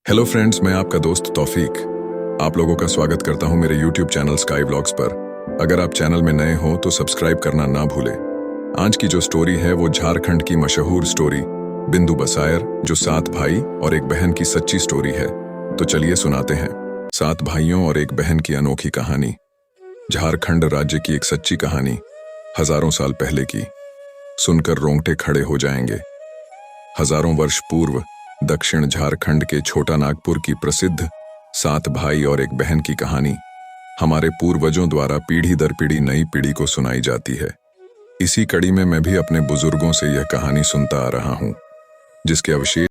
Hello friends, मैं आपका दोस्त तौफीक आप लोगों का स्वागत करता हूं मेरे यूट्यूब चैनल स्काई व्लॉग्स पर। अगर आप चैनल में नए हो तो सब्सक्राइब करना ना भूलें। आज की जो स्टोरी है वो झारखंड की मशहूर स्टोरी बिंदु बसायर, जो 7 भाई और एक बहन की सच्ची स्टोरी है। तो चलिए सुनाते हैं 7 भाइयों और एक बहन की अनोखी कहानी। झारखंड राज्य की एक सच्ची कहानी, हजारों साल पहले की। सुनकर रोंगटे खड़े हो जाएंगे। हजारों वर्ष पूर्व दक्षिण झारखंड के छोटा नागपुर की प्रसिद्ध 7 भाई और एक बहन की कहानी हमारे पूर्वजों द्वारा पीढ़ी दर पीढ़ी नई पीढ़ी को सुनाई जाती है। इसी कड़ी में मैं भी अपने बुजुर्गों से यह कहानी सुनता आ रहा हूं, जिसके अवशेष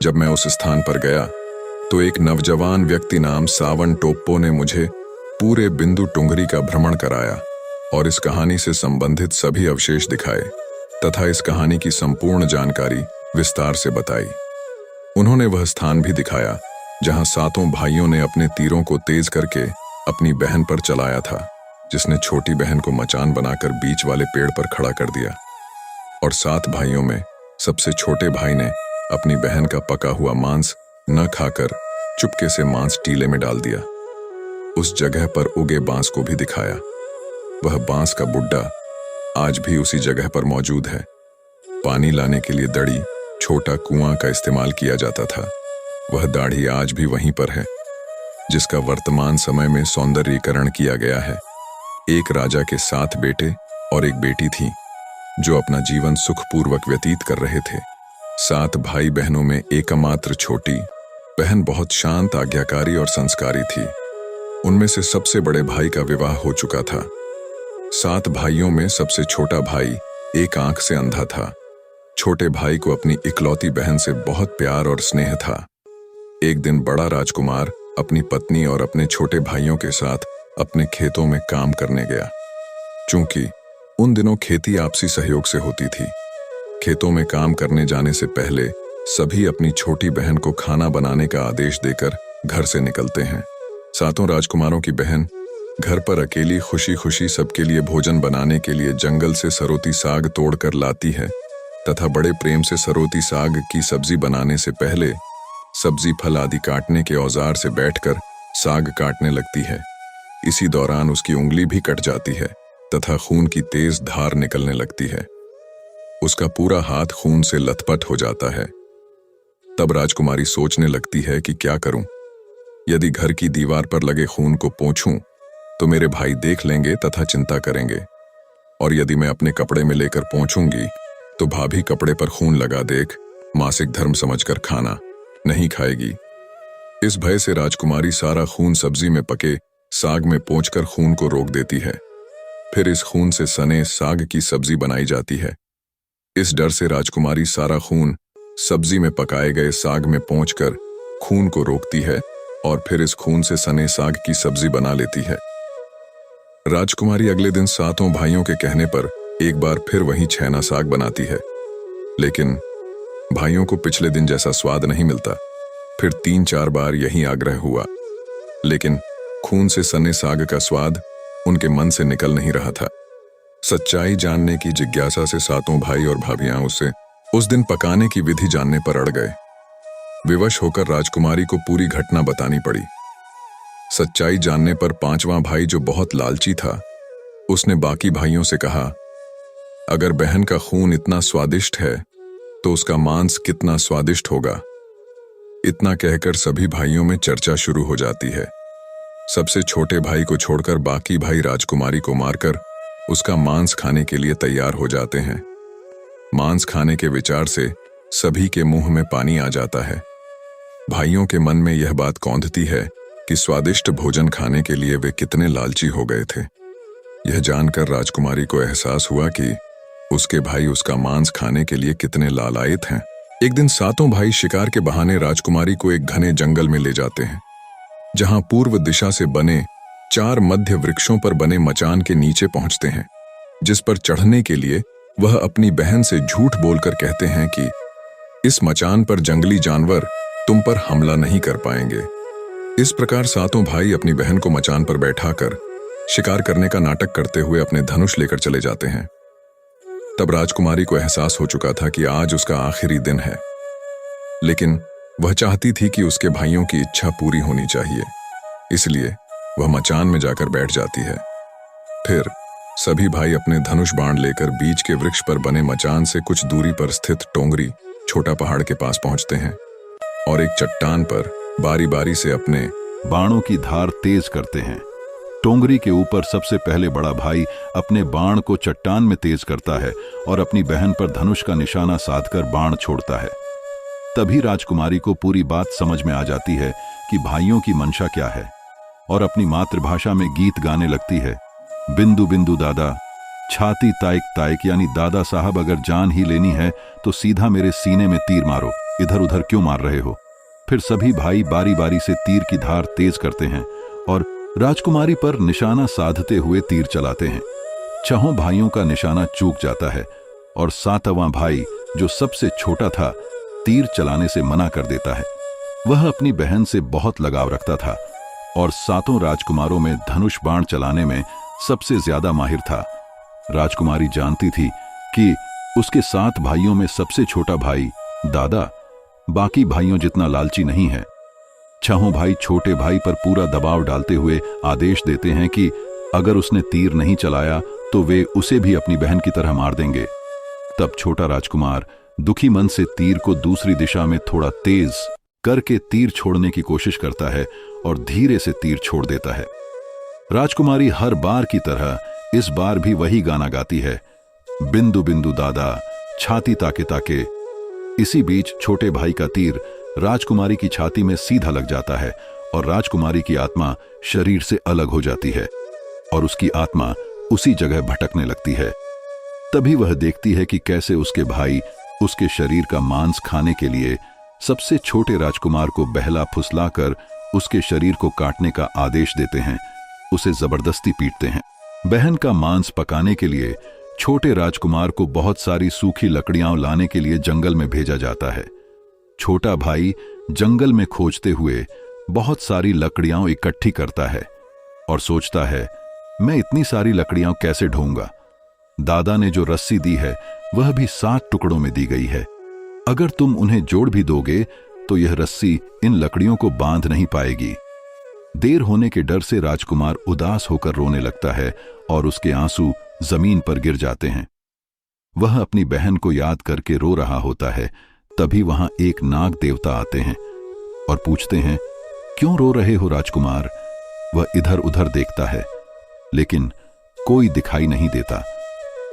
जब मैं उस स्थान पर गया तो एक नवजवान व्यक्ति नाम सावन टोप्पो ने मुझे पूरे बिंदु टुंगरी का भ्रमण कराया और इस कहानी से संबंधित सभी अवशेष दिखाए तथा इस कहानी की संपूर्ण जानकारी विस्तार से बताई। उन्होंने वह स्थान भी दिखाया जहां 7 भाइयों ने अपने तीरों को तेज करके अपनी बहन पर चलाया था, जिसने छोटी बहन को मचान बनाकर बीच वाले पेड़ पर खड़ा कर दिया। और 7 भाइयों में सबसे छोटे भाई ने अपनी बहन का पका हुआ मांस न खाकर चुपके से मांस टीले में डाल दिया। उस जगह पर उगे बांस को भी दिखाया। वह बांस का बुड्ढा आज भी उसी जगह पर मौजूद है। पानी लाने के लिए दड़ी, छोटा कुआं का इस्तेमाल किया जाता था। वह दाढ़ी आज भी वहीं पर है, जिसका वर्तमान समय में सौंदर्यीकरण किया गया है। एक राजा के 7 बेटे और एक बेटी थी, जो अपना जीवन सुखपूर्वक व्यतीत कर रहे थे। 7 भाई बहनों में एकमात्र छोटी बहन बहुत शांत, आज्ञाकारी और संस्कारी थी। उनमें से सबसे बड़े भाई का विवाह हो चुका था। 7 भाइयों में सबसे छोटा भाई एक आंख से अंधा था। छोटे भाई को अपनी इकलौती बहन से बहुत प्यार और स्नेह था। एक दिन बड़ा राजकुमार अपनी पत्नी और अपने छोटे भाइयों के साथ अपने खेतों में काम करने गया। चूंकि उन दिनों खेती आपसी सहयोग से होती थी, खेतों में काम करने जाने से पहले सभी अपनी छोटी बहन को खाना बनाने का आदेश देकर घर से निकलते हैं। 7 राजकुमारों की बहन घर पर अकेली खुशी खुशी सबके लिए भोजन बनाने के लिए जंगल से सरोती साग तोड़कर लाती है तथा बड़े प्रेम से सरोती साग की सब्जी बनाने से पहले सब्जी फल आदि काटने के औजार से बैठकर साग काटने लगती है। इसी दौरान उसकी उंगली भी कट जाती है तथा खून की तेज धार निकलने लगती है। उसका पूरा हाथ खून से लथपथ हो जाता है। तब राजकुमारी सोचने लगती है कि क्या करूं। यदि घर की दीवार पर लगे खून को पोंछूं तो मेरे भाई देख लेंगे तथा चिंता करेंगे, और यदि मैं अपने कपड़े में लेकर पोंछूंगी तो भाभी कपड़े पर खून लगा देख मासिक धर्म समझकर खाना नहीं खाएगी। इस भय से राजकुमारी सारा खून सब्जी में पके साग में पोंछकर खून को रोक देती है। फिर इस खून से सने साग की सब्जी बनाई जाती है। इस डर से राजकुमारी सारा खून सब्जी में पकाए गए साग में पोंछकर खून को रोकती है और फिर इस खून से सने साग की सब्जी बना लेती है। राजकुमारी अगले दिन 7 भाइयों के कहने पर एक बार फिर वही छैना साग बनाती है, लेकिन भाइयों को पिछले दिन जैसा स्वाद नहीं मिलता। फिर 3-4 बार यही आग्रह हुआ, लेकिन खून से सने साग का स्वाद उनके मन से निकल नहीं रहा था। सच्चाई जानने की जिज्ञासा से 7 भाई और भाभियां उससे उस दिन पकाने की विधि जानने पर अड़ गए। विवश होकर राजकुमारी को पूरी घटना बतानी पड़ी। सच्चाई जानने पर 5वां भाई, जो बहुत लालची था, उसने बाकी भाइयों से कहा, अगर बहन का खून इतना स्वादिष्ट है तो उसका मांस कितना स्वादिष्ट होगा। इतना कहकर सभी भाइयों में चर्चा शुरू हो जाती है। सबसे छोटे भाई को छोड़कर बाकी भाई राजकुमारी को मारकर उसका मांस खाने के लिए तैयार हो जाते हैं। मांस खाने के विचार से सभी के मुंह में पानी आ जाता है। भाइयों के मन में यह बात कौंधती है कि स्वादिष्ट भोजन खाने के लिए वे कितने लालची हो गए थे। यह जानकर राजकुमारी को एहसास हुआ कि उसके भाई उसका मांस खाने के लिए कितने लालायित हैं। एक दिन सातों भाई शिकार के बहाने राजकुमारी को एक घने जंगल में ले जाते हैं, जहां पूर्व दिशा से बने 4 मध्य वृक्षों पर बने मचान के नीचे पहुंचते हैं, जिस पर चढ़ने के लिए वह अपनी बहन से झूठ बोलकर कहते हैं कि इस मचान पर जंगली जानवर तुम पर हमला नहीं कर पाएंगे। इस प्रकार सातों भाई अपनी बहन को मचान पर बैठाकर शिकार करने का नाटक करते हुए अपने धनुष लेकर चले जाते हैं। तब राजकुमारी को एहसास हो चुका था कि आज उसका आखिरी दिन है, लेकिन वह चाहती थी कि उसके भाइयों की इच्छा पूरी होनी चाहिए, इसलिए वह मचान में जाकर बैठ जाती है। फिर सभी भाई अपने धनुष बाण लेकर बीच के वृक्ष पर बने मचान से कुछ दूरी पर स्थित टोंगरी छोटा पहाड़ के पास पहुंचते हैं और एक चट्टान पर बारी बारी से अपने बाणों की धार तेज करते हैं। टोंगरी के ऊपर सबसे पहले बड़ा भाई अपने बाण को चट्टान में तेज करता है और अपनी बहन पर धनुष का निशाना साधकर बाण छोड़ता है। तभी राजकुमारी को पूरी बात समझ में आ जाती है कि भाइयों की मंशा क्या है और अपनी मातृभाषा में गीत गाने लगती है। बिंदु बिंदु दादा, छाती ताइक ताइक, यानी दादा साहब अगर जान ही लेनी है तो सीधा मेरे सीने में तीर मारो, इधर उधर क्यों मार रहे हो। फिर सभी भाई बारी बारी से तीर की धार तेज करते हैं और राजकुमारी पर निशाना साधते हुए तीर चलाते हैं। छहों भाइयों का निशाना चूक जाता है और सातवां भाई, जो सबसे छोटा था, तीर चलाने से मना कर देता है। वह अपनी बहन से बहुत लगाव रखता था और सातों राजकुमारों में धनुष बाण चलाने में सबसे ज्यादा माहिर था। राजकुमारी जानती थी कि उसके 7 भाइयों में सबसे छोटा भाई दादा बाकी भाइयों जितना लालची नहीं है। छहों भाई छोटे भाई पर पूरा दबाव डालते हुए आदेश देते हैं कि अगर उसने तीर नहीं चलाया तो वे उसे भी अपनी बहन की तरह मार देंगे। तब छोटा राजकुमार दुखी मन से तीर को दूसरी दिशा में थोड़ा तेज करके तीर छोड़ने की कोशिश करता है और धीरे से तीर छोड़ देता है। राजकुमारी हर बार की तरह इस बार भी वही गाना गाती है, बिंदु बिंदु दादा, छाती ताके ताके। इसी बीच छोटे भाई का तीर राजकुमारी की छाती में सीधा लग जाता है और राजकुमारी की आत्मा शरीर से अलग हो जाती है और उसकी आत्मा उसी जगह भटकने लगती है। तभी वह देखती है कि कैसे उसके भाई उसके शरीर का मांस खाने के लिए सबसे छोटे राजकुमार को बहला फुसलाकर उसके शरीर को काटने का आदेश देते हैं, उसे जबरदस्ती पीटते हैं। बहन का मांस पकाने के लिए छोटे राजकुमार को बहुत सारी सूखी लकड़ियां लाने के लिए जंगल में भेजा जाता है। छोटा भाई जंगल में खोजते हुए बहुत सारी लकड़ियां इकट्ठी करता है और सोचता है, मैं इतनी सारी लकड़ियां कैसे ढोऊंगा। दादा ने जो रस्सी दी है वह भी 7 टुकड़ों में दी गई है। अगर तुम उन्हें जोड़ भी दोगे तो यह रस्सी इन लकड़ियों को बांध नहीं पाएगी। देर होने के डर से राजकुमार उदास होकर रोने लगता है और उसके आंसू जमीन पर गिर जाते हैं। वह अपनी बहन को याद करके रो रहा होता है। तभी वहां एक नाग देवता आते हैं और पूछते हैं, क्यों रो रहे हो राजकुमार। वह इधर उधर देखता है लेकिन कोई दिखाई नहीं देता।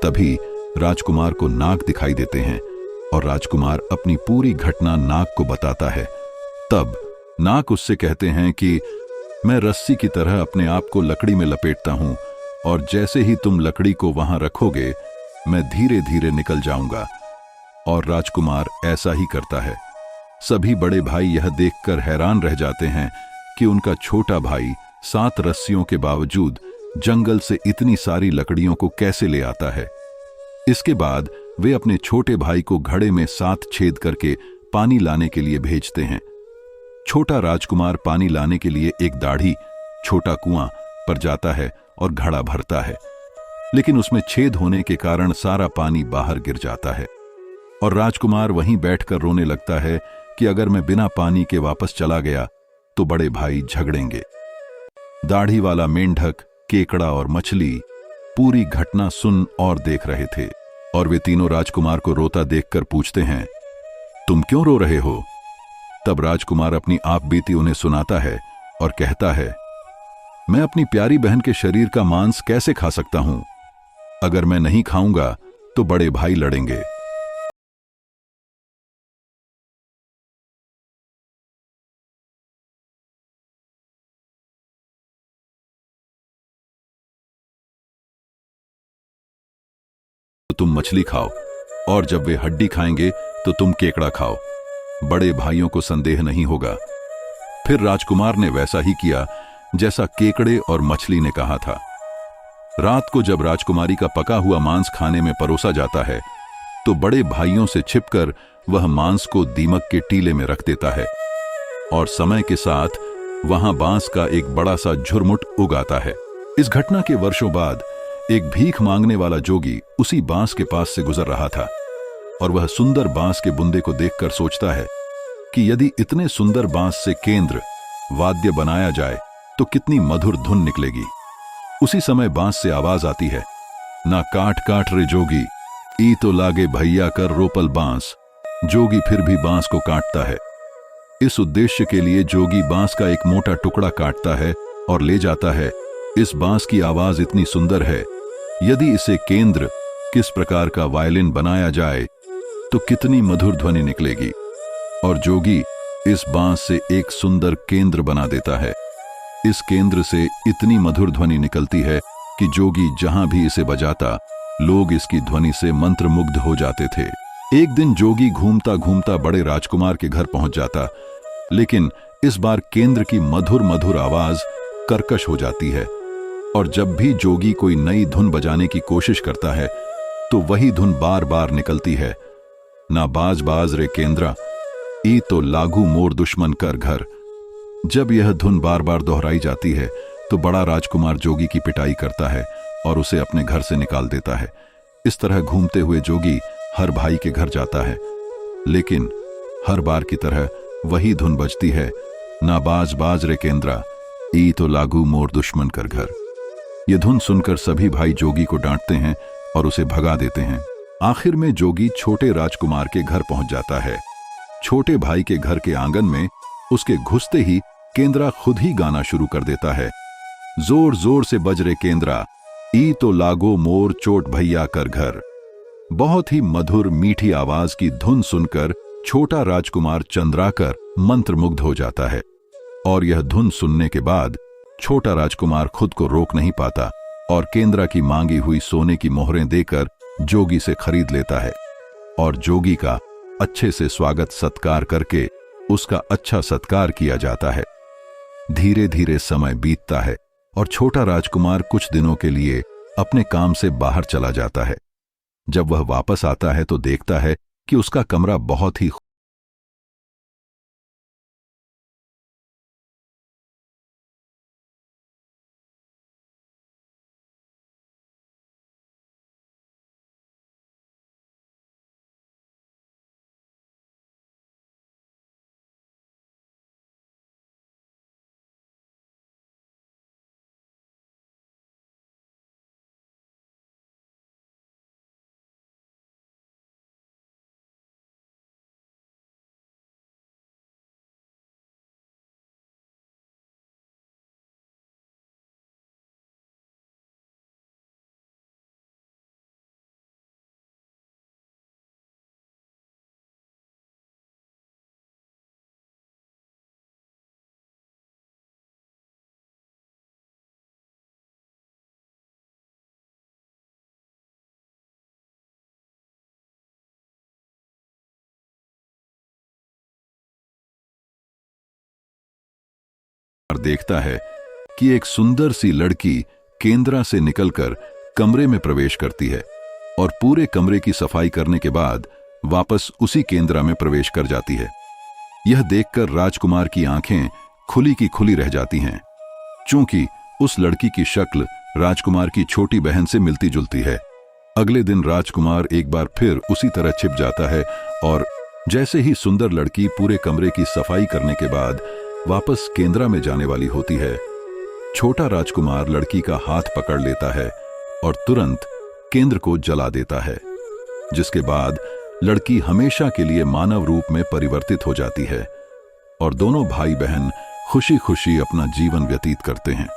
तभी राजकुमार को नाग दिखाई देते हैं और राजकुमार अपनी पूरी घटना नाग को बताता है। तब नाग उससे कहते हैं कि मैं रस्सी की तरह अपने आप को लकड़ी में लपेटता हूं और जैसे ही तुम लकड़ी को वहां रखोगे मैं धीरे धीरे निकल जाऊंगा। और राजकुमार ऐसा ही करता है। सभी बड़े भाई यह देखकर हैरान रह जाते हैं कि उनका छोटा भाई 7 रस्सियों के बावजूद जंगल से इतनी सारी लकड़ियों को कैसे ले आता है। इसके बाद वे अपने छोटे भाई को घड़े में 7 छेद करके पानी लाने के लिए भेजते हैं। छोटा राजकुमार पानी लाने के लिए एक दाढ़ी छोटा कुआं पर जाता है और घड़ा भरता है, लेकिन उसमें छेद होने के कारण सारा पानी बाहर गिर जाता है और राजकुमार वहीं बैठकर रोने लगता है कि अगर मैं बिना पानी के वापस चला गया तो बड़े भाई झगड़ेंगे। दाढ़ी वाला मेंढक, केकड़ा और मछली पूरी घटना सुन और देख रहे थे और वे तीनों राजकुमार को रोता देखकर पूछते हैं, तुम क्यों रो रहे हो। तब राजकुमार अपनी आप बीती उन्हें सुनाता है और कहता है, मैं अपनी प्यारी बहन के शरीर का मांस कैसे खा सकता हूं। अगर मैं नहीं खाऊंगा तो बड़े भाई लड़ेंगे। तुम मछली खाओ और जब वे हड्डी खाएंगे तो तुम केकड़ा खाओ। बड़े भाइयों को संदेह नहीं होगा। फिर राजकुमार ने वैसा ही किया जैसा केकड़े और मछली ने कहा था। रात को जब राजकुमारी का पका हुआ मांस खाने में परोसा जाता है तो बड़े भाइयों से छिपकर वह मांस को दीमक के टीले में रख देता है और समय के साथ वहां बांस का एक बड़ा सा झुरमुट उगाता है। इस घटना के वर्षों बाद एक भीख मांगने वाला जोगी उसी बांस के पास से गुजर रहा था और वह सुंदर बांस के बुंदे को देखकर सोचता है कि यदि इतने सुंदर बांस से केंद्र वाद्य बनाया जाए तो कितनी मधुर धुन निकलेगी। उसी समय बांस से आवाज आती है, ना काट काट रे जोगी, ई तो लागे भैया कर रोपल बांस। जोगी फिर भी बांस को काटता है। इस उद्देश्य के लिए जोगी बांस का एक मोटा टुकड़ा काटता है और ले जाता है। इस बांस की आवाज इतनी सुंदर है, यदि इसे केंद्र किस प्रकार का वायलिन बनाया जाए तो कितनी मधुर ध्वनि निकलेगी। और जोगी इस बांस से एक सुंदर केंद्र बना देता है। इस केंद्र से इतनी मधुर ध्वनि निकलती है कि जोगी जहां भी इसे बजाता लोग इसकी ध्वनि से मंत्रमुग्ध हो जाते थे। एक दिन जोगी घूमता घूमता बड़े राजकुमार के घर पहुंच जाता, लेकिन इस बार केंद्र की मधुर मधुर आवाज कर्कश हो जाती है और जब भी जोगी कोई नई धुन बजाने की कोशिश करता है तो वही धुन बार बार निकलती है, ना बाज बाज रे केंद्रा, ई तो लागू मोर दुश्मन कर घर। जब यह धुन बार बार दोहराई जाती है तो बड़ा राजकुमार जोगी की पिटाई करता है और उसे अपने घर से निकाल देता है। इस तरह घूमते हुए जोगी हर भाई के घर जाता है, लेकिन हर बार की तरह वही धुन बजती है, ना बाज बाज रे केंद्रा, ई तो लागू मोर दुश्मन कर घर। ये धुन सुनकर सभी भाई जोगी को डांटते हैं और उसे भगा देते हैं। आखिर में जोगी छोटे राजकुमार के घर पहुंच जाता है। छोटे भाई के घर के आंगन में उसके घुसते ही केंद्रा खुद ही गाना शुरू कर देता है, जोर जोर से बज रे केंद्रा, ई तो लागो मोर चोट भैया कर घर। बहुत ही मधुर मीठी आवाज की धुन सुनकर छोटा राजकुमार चंद्राकर मंत्रमुग्ध हो जाता है और यह धुन सुनने के बाद छोटा राजकुमार खुद को रोक नहीं पाता और केंद्रा की मांगी हुई सोने की मोहरें देकर जोगी से खरीद लेता है और जोगी का अच्छे से स्वागत सत्कार करके उसका अच्छा सत्कार किया जाता है। धीरे धीरे समय बीतता है और छोटा राजकुमार कुछ दिनों के लिए अपने काम से बाहर चला जाता है। जब वह वापस आता है तो देखता है कि उसका कमरा बहुत ही देखता है कि एक सुंदर सी लड़की केंद्रा से निकलकर कमरे में प्रवेश करती है और पूरे कमरे की सफाई करने के बाद वापस उसी केंद्रा में प्रवेश कर जाती है। यह देखकर राजकुमार की आंखें खुली की खुली रह जाती हैं, चूंकि उस लड़की की शक्ल राजकुमार की छोटी बहन से मिलती जुलती है। अगले दिन राजकुमार एक बार फिर उसी तरह छिप जाता है और जैसे ही सुंदर लड़की पूरे कमरे की सफाई करने के बाद वापस केंद्रा में जाने वाली होती है, छोटा राजकुमार लड़की का हाथ पकड़ लेता है और तुरंत केंद्र को जला देता है, जिसके बाद लड़की हमेशा के लिए मानव रूप में परिवर्तित हो जाती है और दोनों भाई बहन खुशी खुशी अपना जीवन व्यतीत करते हैं।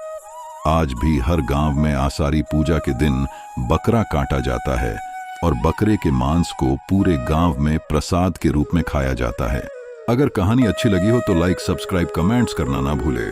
आज भी हर गांव में आषाढ़ी पूजा के दिन बकरा काटा जाता है और बकरे के मांस को पूरे गांव में प्रसाद के रूप में खाया जाता है। अगर कहानी अच्छी लगी हो तो लाइक, सब्सक्राइब, कमेंट्स करना ना भूले।